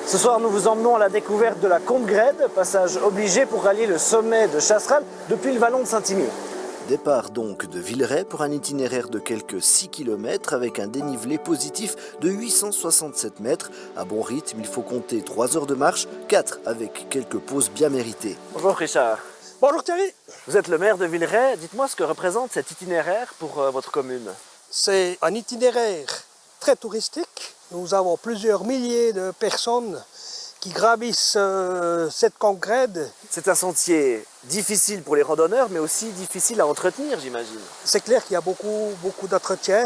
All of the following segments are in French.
Ce soir, nous vous emmenons à la découverte de la Combe-Grède, passage obligé pour rallier le sommet de Chasseral depuis le vallon de Saint-Imier. Départ donc de Villeray pour un itinéraire de quelques 6 km avec un dénivelé positif de 867 mètres. À bon rythme, il faut compter 3 heures de marche, 4 avec quelques pauses bien méritées. Bonjour Richard. Bonjour Thierry. Vous êtes le maire de Villeray. Dites-moi ce que représente cet itinéraire pour votre commune. C'est un itinéraire très touristique. Nous avons plusieurs milliers de personnes qui gravissent cette Combe-Grède. C'est un sentier difficile pour les randonneurs, mais aussi difficile à entretenir, j'imagine. C'est clair qu'il y a beaucoup d'entretien.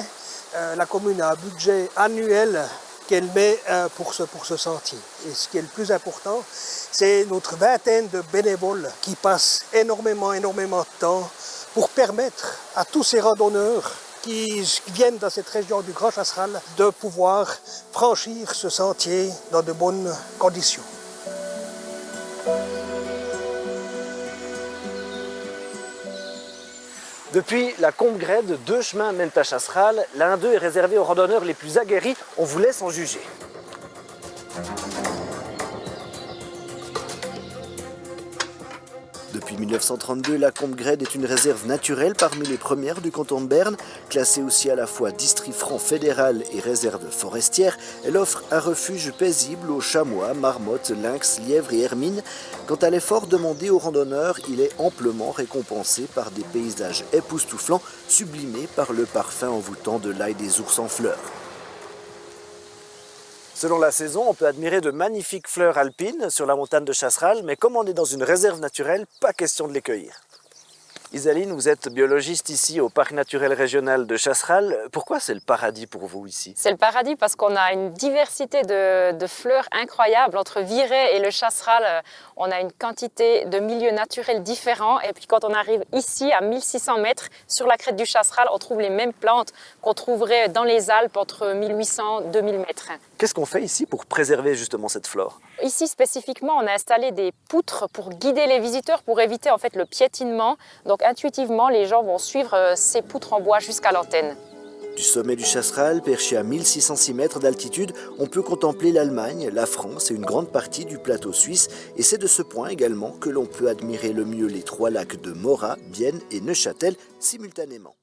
La commune a un budget annuel qu'elle met pour ce sentier. Et ce qui est le plus important, c'est notre vingtaine de bénévoles qui passent énormément de temps pour permettre à tous ces randonneurs qui viennent dans cette région du Grand Chasseral de pouvoir franchir ce sentier dans de bonnes conditions. Depuis la Combe-Grède, 2 chemins mènent à Chasseral. L'un d'eux est réservé aux randonneurs les plus aguerris. On vous laisse en juger. Depuis 1932, la Combe-Grède est une réserve naturelle parmi les premières du canton de Berne. Classée aussi à la fois district franc fédéral et réserve forestière, elle offre un refuge paisible aux chamois, marmottes, lynx, lièvres et hermines. Quant à l'effort demandé aux randonneurs, il est amplement récompensé par des paysages époustouflants, sublimés par le parfum envoûtant de l'ail des ours en fleurs. Selon la saison, on peut admirer de magnifiques fleurs alpines sur la montagne de Chasseral, mais comme on est dans une réserve naturelle, pas question de les cueillir. Isaline, vous êtes biologiste ici au Parc naturel régional de Chasseral. Pourquoi c'est le paradis pour vous ici? C'est le paradis parce qu'on a une diversité de fleurs incroyables. Entre Villeray et le Chasseral, on a une quantité de milieux naturels différents. Et puis quand on arrive ici, à 1600 mètres, sur la crête du Chasseral, on trouve les mêmes plantes qu'on trouverait dans les Alpes entre 1800 et 2000 mètres. Qu'est-ce qu'on fait ici pour préserver justement cette flore? Ici spécifiquement, on a installé des poutres pour guider les visiteurs, pour éviter en fait le piétinement. Donc intuitivement, les gens vont suivre ces poutres en bois jusqu'à l'antenne. Du sommet du Chasseral, perché à 1606 mètres d'altitude, on peut contempler l'Allemagne, la France et une grande partie du plateau suisse. Et c'est de ce point également que l'on peut admirer le mieux les 3 lacs de Morat, Bienne et Neuchâtel simultanément.